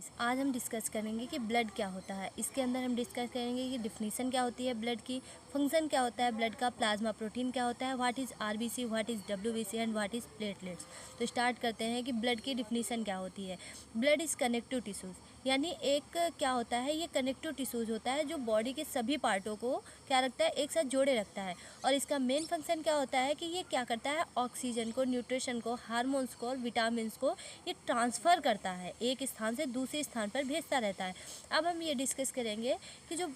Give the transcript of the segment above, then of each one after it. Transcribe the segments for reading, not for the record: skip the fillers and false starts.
Guys, आज हम discuss करेंगे कि ब्लड क्या होता है। इसके अंदर हम डिस्कस करेंगे कि डिफिनीसन क्या होती है ब्लड की, फंक्शन क्या होता है ब्लड का, प्लाज्मा प्रोटीन क्या होता है, what is RBC, what is WBC and what is platelets. तो स्टार्ट करते हैं कि ब्लड की डिफिनीसन क्या होती है। ब्लड इज़ कनेक्टिव टिश्यूज़, यानी एक क्या होता है, ये कनेक्टिव टिश्यूज़ होता है जो बॉडी के सभी पार्टों को क्या रखता है, एक साथ जोड़े रखता है। और इसका मेन फंक्शन क्या होता है कि ये क्या करता है, ऑक्सीजन को, न्यूट्रिशन को, हार्मोन्स को और विटामिन्स को ये ट्रांसफ़र करता है, एक स्थान से दूसरे स्थान पर भेजता रहता है। अब हम ये डिस्कस करेंगे कि जो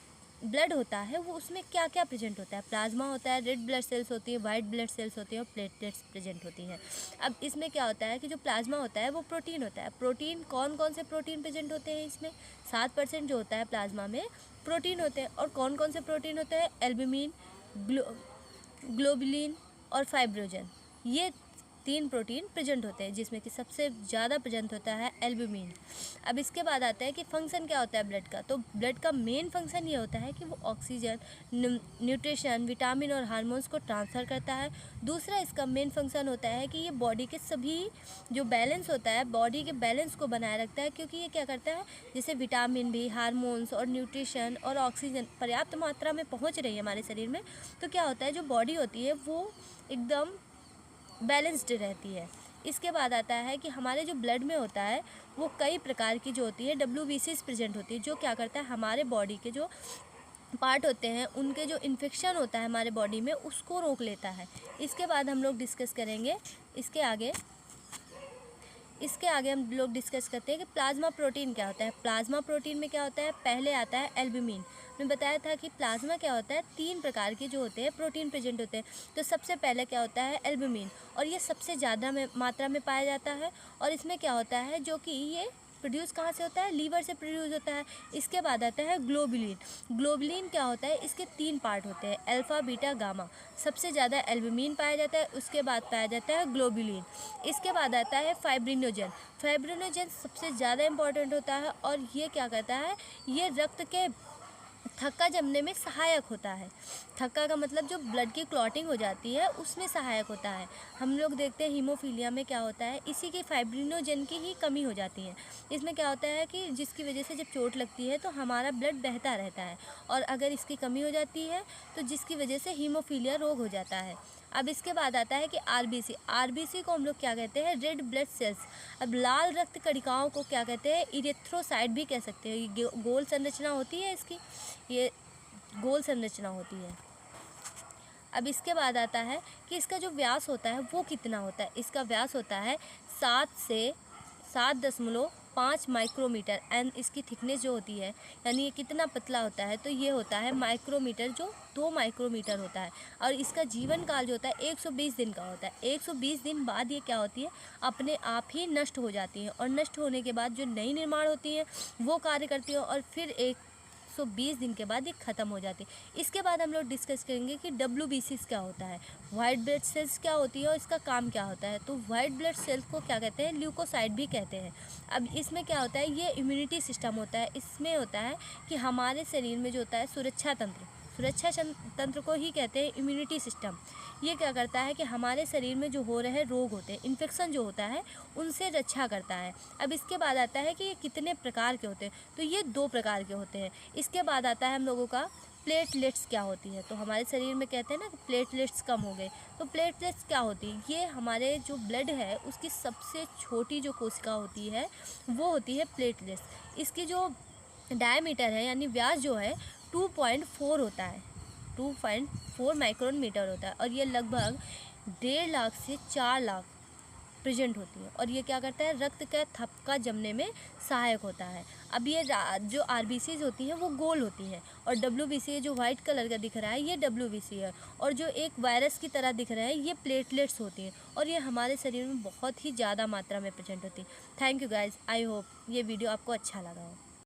ब्लड होता है वो उसमें क्या क्या प्रेजेंट होता है। प्लाज्मा होता है, रेड ब्लड सेल्स होती है, वाइट ब्लड सेल्स होती है और प्लेटलेट्स प्रेजेंट होती हैं। अब इसमें क्या होता है कि जो प्लाज्मा होता है वो प्रोटीन होता है। प्रोटीन कौन कौन से प्रोटीन प्रेजेंट होते हैं इसमें, 7% जो होता है प्लाज्मा में प्रोटीन होते हैं। और कौन कौन से प्रोटीन होते हैं, एल्ब्यूमिन, ग्लोबुलिन और फाइब्रोजन, ये 3 प्रोटीन प्रेजेंट होते हैं, जिसमें कि सबसे ज़्यादा प्रेजेंट होता है एल्ब्यूमिन। अब इसके बाद आता है कि फंक्शन क्या होता है ब्लड का। तो ब्लड का मेन फंक्शन ये होता है कि वो ऑक्सीजन, न्यूट्रिशन, विटामिन और हार्मोन्स को ट्रांसफ़र करता है। दूसरा इसका मेन फंक्शन होता है कि ये बॉडी के सभी जो बैलेंस होता है, बॉडी के बैलेंस को बनाए रखता है, क्योंकि ये क्या करता है, जैसे विटामिन भी, हार्मोन्स और न्यूट्रिशन और ऑक्सीजन पर्याप्त मात्रा में पहुँच रही है हमारे शरीर में, तो क्या होता है, जो बॉडी होती है वो एकदम बैलेंस्ड रहती है। इसके बाद आता है कि हमारे जो ब्लड में होता है वो कई प्रकार की जो होती है डब्ल्यूबीसीज प्रेजेंट होती है, जो क्या करता है, हमारे बॉडी के जो पार्ट होते हैं उनके जो इन्फेक्शन होता है हमारे बॉडी में उसको रोक लेता है। इसके बाद हम लोग डिस्कस करेंगे इसके आगे हम लोग डिस्कस करते हैं कि प्लाज्मा प्रोटीन क्या होता है। प्लाज्मा प्रोटीन में क्या होता है, पहले आता है एल्ब्यूमिन। मैंने बताया था कि प्लाज्मा क्या होता है, 3 प्रकार के जो होते हैं प्रोटीन प्रेजेंट होते हैं। तो सबसे पहले क्या होता है, एल्ब्यूमिन, और ये सबसे ज़्यादा मात्रा में पाया जाता है। और इसमें क्या होता है, जो कि ये प्रोड्यूस कहाँ से होता है, लीवर से प्रोड्यूस होता है। इसके बाद आता है ग्लोबुलिन। ग्लोबुलिन क्या होता है, इसके 3 पार्ट होते हैं, अल्फा, बीटा, गामा। सबसे ज़्यादा एल्ब्यूमिन पाया जाता है, उसके बाद पाया जाता है ग्लोबुलिन। इसके बाद आता है फाइब्रिनोजन। फाइब्रिनोजन सबसे ज़्यादा इंपॉर्टेंट होता है और ये क्या करता है, ये रक्त के थक्का जमने में सहायक होता है। थक्का का मतलब जो ब्लड की क्लॉटिंग हो जाती है उसमें सहायक होता है। हम लोग देखते हैं हीमोफीलिया में क्या होता है, इसी की फाइब्रिनोजन की ही कमी हो जाती है। इसमें क्या होता है कि जिसकी वजह से जब चोट लगती है तो हमारा ब्लड बहता रहता है, और अगर इसकी कमी हो जाती है तो जिसकी वजह से हीमोफीलिया रोग हो जाता है। अब इसके बाद आता है कि आरबीसी। आरबीसी को हम लोग क्या कहते हैं, रेड ब्लड सेल्स। अब लाल रक्त कणिकाओं को क्या कहते हैं, इरेथ्रोसाइट भी कह सकते हैं। ये गोल संरचना होती है इसकी, ये गोल संरचना होती है। अब इसके बाद आता है कि इसका जो व्यास होता है वो कितना होता है। इसका व्यास होता है 7 से 7.5 माइक्रोमीटर, एंड इसकी थिकनेस जो होती है, यानी ये कितना पतला होता है, तो ये होता है माइक्रोमीटर, जो 2 माइक्रोमीटर होता है। और इसका जीवन काल जो होता है 120 दिन का होता है। 120 दिन बाद ये क्या होती है, अपने आप ही नष्ट हो जाती है, और नष्ट होने के बाद जो नई निर्माण होती है वो कार्य करती है, और फिर 120 दिन के बाद ये ख़त्म हो जाती है। इसके बाद हम लोग डिस्कस करेंगे कि डब्ल्यूबीसी क्या होता है, वाइट ब्लड सेल्स क्या होती है और इसका काम क्या होता है। तो वाइट ब्लड सेल्स को क्या कहते हैं, ल्यूकोसाइट भी कहते हैं। अब इसमें क्या होता है, ये इम्यूनिटी सिस्टम होता है। इसमें होता है कि हमारे शरीर में जो होता है सुरक्षा तंत्र को ही कहते हैं इम्यूनिटी सिस्टम। ये क्या करता है कि हमारे शरीर में जो हो रहे रोग होते हैं, इन्फेक्शन जो होता है, उनसे रक्षा करता है। अब इसके बाद आता है कि ये कितने प्रकार के होते हैं, तो ये 2 प्रकार के होते हैं। इसके बाद आता है हम लोगों का प्लेटलेट्स क्या होती है। तो हमारे शरीर में कहते हैं ना कि प्लेटलेट्स कम हो गए, तो प्लेटलेट्स क्या होती है, ये हमारे जो ब्लड है उसकी सबसे छोटी जो कोशिका होती है वो होती है प्लेटलेट्स। इसकी जो डायमीटर है, यानी व्यास जो है 2.4 होता है, 2.4 माइक्रोन मीटर होता है, और ये लगभग 1.5 लाख से 4 लाख प्रेजेंट होती है। और ये क्या करता है, रक्त का थक्का जमने में सहायक होता है। अब ये जो आरबीसीज होती हैं वो गोल होती हैं, और डब्ल्यूबीसी जो वाइट कलर का दिख रहा है ये डब्ल्यूबीसी है, और जो एक वायरस की तरह दिख रहा है ये प्लेटलेट्स होती हैं, और ये हमारे शरीर में बहुत ही ज़्यादा मात्रा में प्रेजेंट होती है। Thank you guys, I hope ये वीडियो आपको अच्छा लगा हो।